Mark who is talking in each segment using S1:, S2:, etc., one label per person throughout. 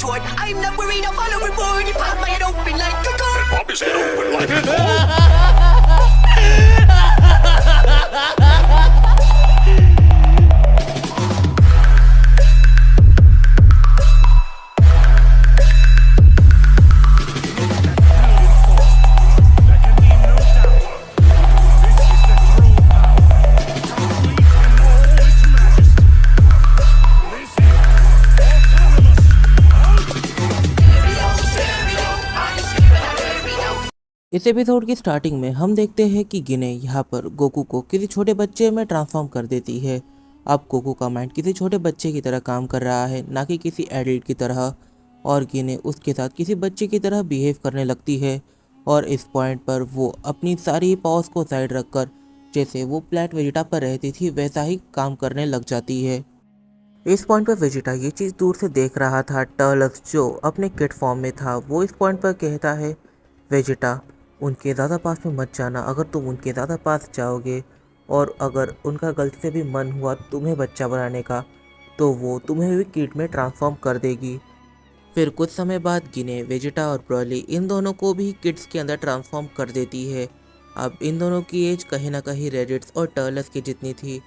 S1: retort. I'm not worried, I'll follow reward. You pop my head open like a gun.
S2: And pop his head open like a
S3: इस episode की starting में हम देखते हैं कि गिने यहाँ पर गोकू को किसी छोटे बच्चे में ट्रांसफॉर्म कर देती है। अब गोकू का माइंड किसी छोटे बच्चे की तरह काम कर रहा है, ना कि किसी एडल्ट की तरह, और गिने उसके साथ किसी बच्चे की तरह बिहेव करने लगती है। और इस पॉइंट पर वो अपनी सारी पावर्स को साइड रखकर जैसे वो प्लेनेट वेजिटा पर रहती थी वैसा ही काम करने लग जाती है। इस पॉइंट पर वेजिटा ये चीज़ दूर से देख रहा था। टर्लस जो अपने किड फॉर्म में था वो इस पॉइंट पर कहता है, वेजिटा उनके ज़्यादा पास में मत जाना। अगर तुम उनके ज़्यादा पास जाओगे और अगर उनका गलती से भी मन हुआ तुम्हें बच्चा बनाने का, तो वो तुम्हें भी किड में ट्रांसफॉर्म कर देगी। फिर कुछ समय बाद गिने वेजिटा और ब्रॉली इन दोनों को भी किड्स के अंदर ट्रांसफॉर्म कर देती है। अब इन दोनों की एज कहीं ना कहीं रेडिट्स और टर्लस की जितनी थी,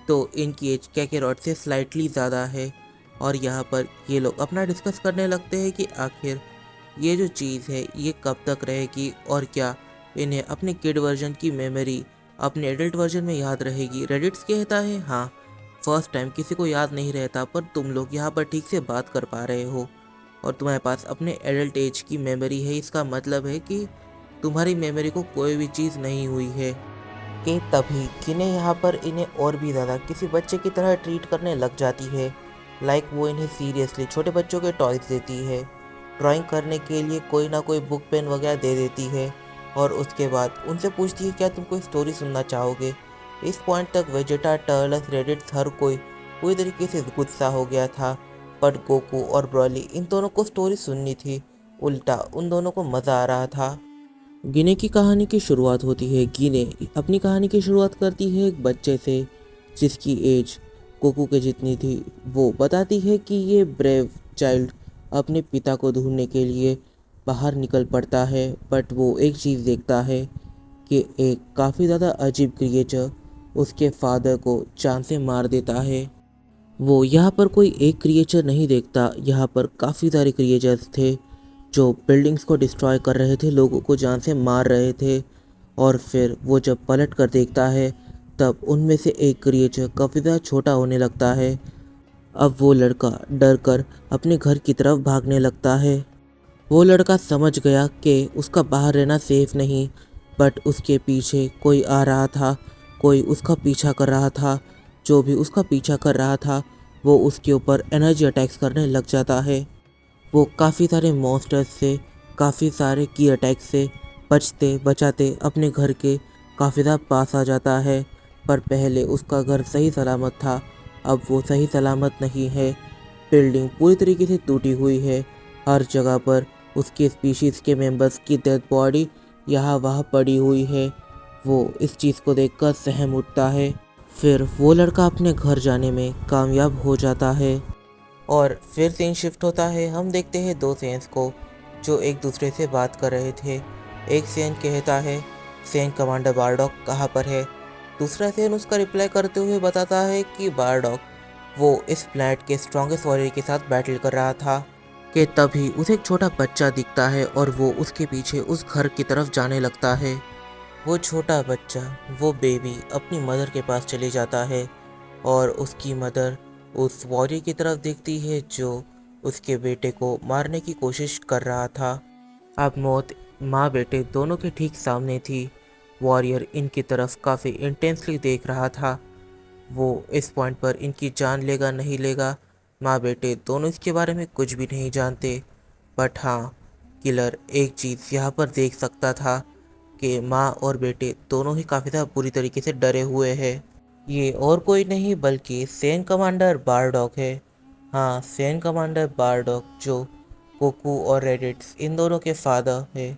S3: तो इनकी एज कैकेरॉट से स्लाइटली ज़्यादा है। और यहाँ पर ये लोग अपना डिस्कस करने लगते हैं कि आखिर ये जो चीज़ है ये कब तक रहेगी और क्या इन्हें अपने किड वर्जन की मेमोरी अपने एडल्ट वर्जन में याद रहेगी। रेडिट्स कहता है, हाँ फर्स्ट टाइम किसी को याद नहीं रहता, पर तुम लोग यहाँ पर ठीक से बात कर पा रहे हो और तुम्हारे पास अपने एडल्ट एज की मेमोरी है। इसका मतलब है कि तुम्हारी मेमोरी को कोई भी चीज़ नहीं हुई है। कि तभी गिने यहाँ पर इन्हें और भी ज़्यादा किसी बच्चे की तरह ट्रीट करने लग जाती है। लाइक वो इन्हें सीरियसली छोटे बच्चों के टॉयज देती है, ड्राइंग करने के लिए कोई ना कोई बुक पेन वगैरह दे देती है और उसके बाद उनसे पूछती है क्या तुम कोई स्टोरी सुनना चाहोगे। इस पॉइंट तक वेजिटा, टर्लस, रेडिट्स हर कोई पूरी तरीके से गुस्सा हो गया था, बट गोकू और ब्रॉली इन दोनों को स्टोरी सुननी थी। उल्टा उन दोनों को मज़ा आ रहा था। गिने की कहानी की शुरुआत होती है। गिने अपनी कहानी की शुरुआत करती है एक बच्चे से जिसकी एज गोकू के जितनी थी। वो बताती है कि ये ब्रेव चाइल्ड अपने पिता को ढूंढने के लिए बाहर निकल पड़ता है, बट वो एक चीज़ देखता है कि एक काफ़ी ज़्यादा अजीब क्रिएचर उसके फादर को जान से मार देता है। वो यहाँ पर कोई एक क्रिएचर नहीं देखता, यहाँ पर काफ़ी सारे क्रिएचर्स थे जो बिल्डिंग्स को डिस्ट्रॉय कर रहे थे, लोगों को जान से मार रहे थे। और फिर वो जब पलट कर देखता है तब उनमें से एक क्रिएचर काफ़ी ज़्यादा छोटा होने लगता है। अब वो लड़का डर कर अपने घर की तरफ भागने लगता है। वो लड़का समझ गया कि उसका बाहर रहना सेफ नहीं, बट उसके पीछे कोई आ रहा था, कोई उसका पीछा कर रहा था। जो भी उसका पीछा कर रहा था वो उसके ऊपर एनर्जी अटैक्स करने लग जाता है। वो काफ़ी सारे मॉन्स्टर्स से, काफ़ी सारे की अटैक से बचते बचाते अपने घर के काफ़ी ज़्यादा पास आ जाता है। पर पहले उसका घर सही सलामत था, अब वो सही सलामत नहीं है। बिल्डिंग पूरी तरीके से टूटी हुई है, हर जगह पर उसके स्पीशीज़ के मेंबर्स की डेड बॉडी यहाँ वहाँ पड़ी हुई है। वो इस चीज़ को देखकर सहम उठता है। फिर वो लड़का अपने घर जाने में कामयाब हो जाता है और फिर सीन शिफ्ट होता है। हम देखते हैं दो सेंस को जो एक दूसरे से बात कर रहे थे। एक सेन कहता है, सेन कमांडर बारडॉक कहाँ पर है। दूसरा सेन उसका रिप्लाई करते हुए बताता है कि बारडॉक वो इस प्लैनेट के स्ट्रॉन्गेस्ट वॉरियर के साथ बैटल कर रहा था। कि तभी उसे एक छोटा बच्चा दिखता है और वो उसके पीछे उस घर की तरफ जाने लगता है। वो छोटा बच्चा, वो बेबी अपनी मदर के पास चले जाता है और उसकी मदर उस वॉरियर की तरफ देखती है जो उसके बेटे को मारने की कोशिश कर रहा था। अब मौत माँ बेटे दोनों के ठीक सामने थी। वॉरियर इनकी तरफ काफ़ी इंटेंसली देख रहा था। वो इस पॉइंट पर इनकी जान लेगा नहीं लेगा, माँ बेटे दोनों इसके बारे में कुछ भी नहीं जानते। बट हाँ, किलर एक चीज़ यहाँ पर देख सकता था कि माँ और बेटे दोनों ही काफ़ी ज़्यादा बुरी तरीके से डरे हुए हैं। ये और कोई नहीं बल्कि सेन कमांडर बारडॉक है। हाँ, सेन कमांडर बारडॉक जो गोकू और रेडिट्स इन दोनों के फादर है।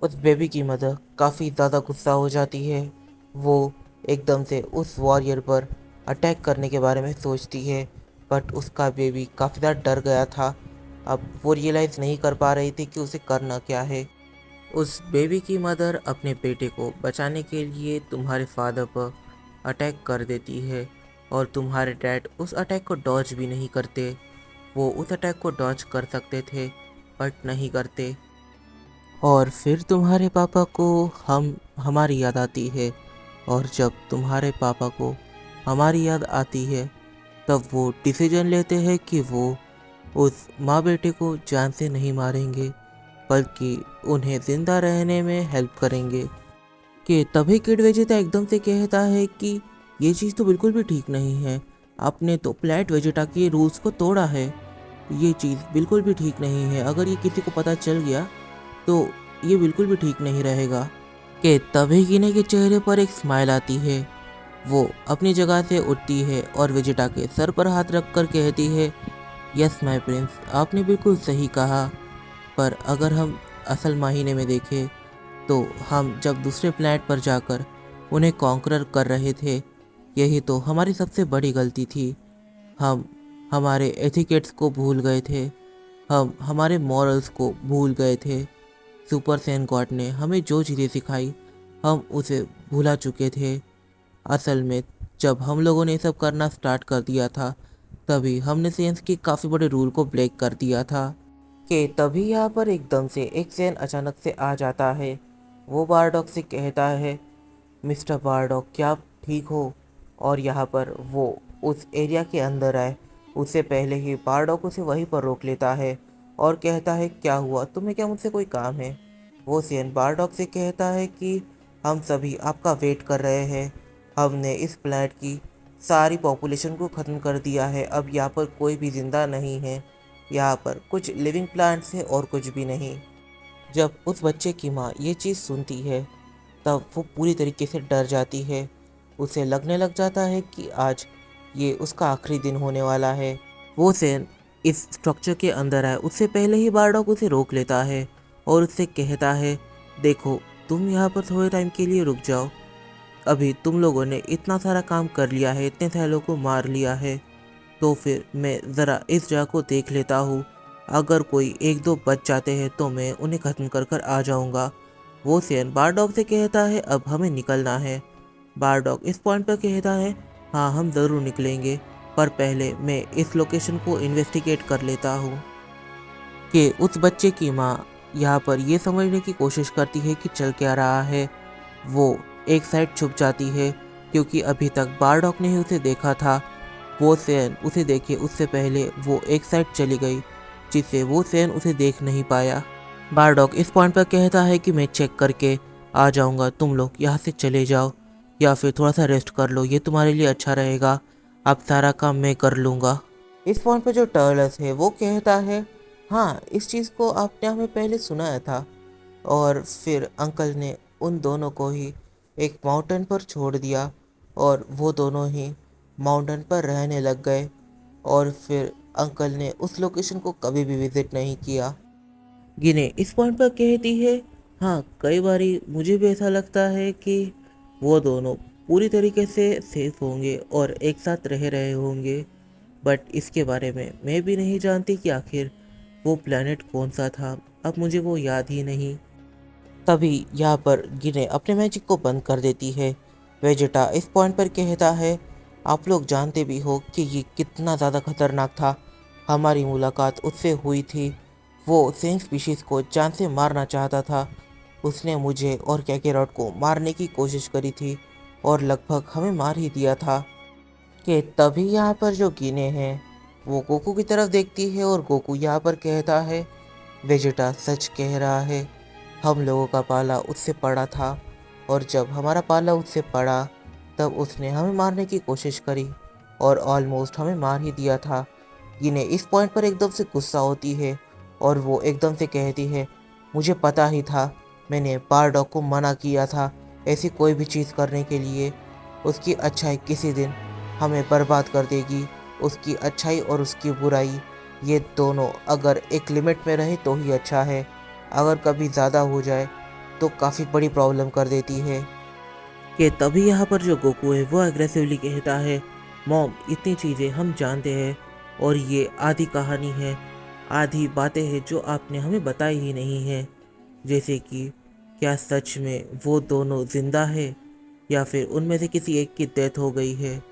S3: उस बेबी की मदर काफ़ी ज़्यादा गुस्सा हो जाती है। वो एकदम से उस वॉरियर पर अटैक करने के बारे में सोचती है, बट उसका बेबी काफ़ी ज़्यादा डर गया था अब वो रियलाइज़ नहीं कर पा रही थी कि उसे करना क्या है। उस बेबी की मदर अपने बेटे को बचाने के लिए तुम्हारे फादर पर अटैक कर देती है और तुम्हारे डैड उस अटैक को डॉज भी नहीं करते। वो उस अटैक को डॉज कर सकते थे बट नहीं करते। और फिर तुम्हारे पापा को हमारी याद आती है, और जब तुम्हारे पापा को हमारी याद आती है तब वो डिसीजन लेते हैं कि वो उस माँ बेटे को जान से नहीं मारेंगे बल्कि उन्हें ज़िंदा रहने में हेल्प करेंगे। कि तभी किड वेजिटा एकदम से कहता है कि ये चीज़ तो बिल्कुल भी ठीक नहीं है, आपने तो प्लेट वेजिटा के रूल्स को तोड़ा है, ये चीज़ बिल्कुल भी ठीक नहीं है, अगर ये किसी को पता चल गया तो ये बिल्कुल भी ठीक नहीं रहेगा। कि तभी गिने के चेहरे पर एक स्माइल आती है, वो अपनी जगह से उठती है और वेजिटा के सर पर हाथ रखकर कहती है, यस माय प्रिंस, आपने बिल्कुल सही कहा, पर अगर हम असल मायने में देखें तो हम जब दूसरे प्लैनेट पर जाकर उन्हें कॉन्करर कर रहे थे, यही तो हमारी सबसे बड़ी गलती थी। हम हमारे एथिकेट्स को भूल गए थे, हम हमारे मॉरल्स को भूल गए थे। सुपर सैन गॉड ने हमें जो चीज़ें सिखाई हम उसे भुला चुके थे। असल में जब हम लोगों ने ये सब करना स्टार्ट कर दिया था तभी हमने सेंस के काफ़ी बड़े रूल को ब्रेक कर दिया था। कि तभी यहाँ पर एकदम से एक सैन अचानक से आ जाता है। वो बारडॉग से कहता है, मिस्टर बारडॉग क्या आप ठीक हो? और यहाँ पर वो उस एरिया के अंदर आए उससे पहले ही बारडॉग उसे वहीं पर रोक लेता है और कहता है, क्या हुआ, तुम्हें क्या मुझसे कोई काम है? वो सैन बारडॉग से कहता है कि हम सभी आपका वेट कर रहे हैं, हमने इस प्लैनेट की सारी पॉपुलेशन को ख़त्म कर दिया है, अब यहाँ पर कोई भी ज़िंदा नहीं है, यहाँ पर कुछ लिविंग प्लांट्स है और कुछ भी नहीं। जब उस बच्चे की माँ ये चीज़ सुनती है तब वो पूरी तरीके से डर जाती है। उसे लगने लग जाता है कि आज ये उसका आखिरी दिन होने वाला है। वो सैन इस स्ट्रक्चर के अंदर आए उससे पहले ही बारडॉग उसे रोक लेता है और उससे कहता है, देखो तुम यहाँ पर थोड़े टाइम के लिए रुक जाओ, अभी तुम लोगों ने इतना सारा काम कर लिया है, इतने सारे लोगों को मार लिया है, तो फिर मैं ज़रा इस जगह को देख लेता हूँ, अगर कोई एक दो बच जाते हैं तो मैं उन्हें ख़त्म कर कर आ जाऊँगा। वो सैन बारडॉग से कहता है, अब हमें निकलना है। बारडॉग इस पॉइंट पर कहता है, हाँ हम ज़रूर निकलेंगे, पर पहले मैं इस लोकेशन को इन्वेस्टिगेट कर लेता हूँ। कि उस बच्चे की माँ यहाँ पर ये समझने की कोशिश करती है कि चल क्या रहा है। वो एक साइड छुप जाती है क्योंकि अभी तक बारडॉग ने ही उसे देखा था। वो सैन उसे देखे उससे पहले वो एक साइड चली गई जिससे वो सैन उसे देख नहीं पाया। बारडॉग इस पॉइंट पर कहता है कि मैं चेक करके आ जाऊंगा, तुम लोग यहाँ से चले जाओ या फिर थोड़ा सा रेस्ट कर लो, ये तुम्हारे लिए अच्छा रहेगा, अब सारा काम मैं कर लूँगा। इस पॉइंट पर जो टर्लस है वो कहता है, हाँ इस चीज़ को आपने हमें पहले सुनाया था। और फिर अंकल ने उन दोनों को ही एक माउंटेन पर छोड़ दिया और वो दोनों ही माउंटेन पर रहने लग गए और फिर अंकल ने उस लोकेशन को कभी भी विज़िट नहीं किया। गिने इस पॉइंट पर कहती है, हाँ कई बारी मुझे भी ऐसा लगता है कि वो दोनों पूरी तरीके से सेफ होंगे और एक साथ रह रहे होंगे, बट इसके बारे में मैं भी नहीं जानती कि आखिर वो प्लैनेट कौन सा था, अब मुझे वो याद ही नहीं। तभी यहाँ पर गिने अपने मैजिक को बंद कर देती है। वेजिटा इस पॉइंट पर कहता है, आप लोग जानते भी हो कि ये कितना ज़्यादा खतरनाक था, हमारी मुलाकात उससे हुई थी, वो सेम स्पीशीज़ को जान से मारना चाहता था, उसने मुझे और कैकेरॉट को मारने की कोशिश करी थी और लगभग हमें मार ही दिया था। कि तभी यहाँ पर जो गिने हैं वो गोकू की तरफ देखती है और गोकू यहाँ पर कहता है, वेजिटा सच कह रहा है, हम लोगों का पाला उससे पड़ा था और जब हमारा पाला उससे पड़ा तब उसने हमें मारने की कोशिश करी और ऑलमोस्ट हमें मार ही दिया था। गिने इस पॉइंट पर एकदम से गुस्सा होती है और वो एकदम से कहती है, मुझे पता ही था, मैंने बारडॉग को मना किया था ऐसी कोई भी चीज़ करने के लिए, उसकी अच्छाई किसी दिन हमें बर्बाद कर देगी, उसकी अच्छाई और उसकी बुराई ये दोनों अगर एक लिमिट में रहे तो ही अच्छा है, अगर कभी ज़्यादा हो जाए तो काफ़ी बड़ी प्रॉब्लम कर देती है। कि तभी यहाँ पर जो गोकू है वो एग्रेसिवली कहता है, मॉम इतनी चीज़ें हम जानते हैं और ये आधी कहानी है, आधी बातें हैं जो आपने हमें बताई ही नहीं है, जैसे कि क्या सच में वो दोनों जिंदा है या फिर उनमें से किसी एक की डेथ हो गई है।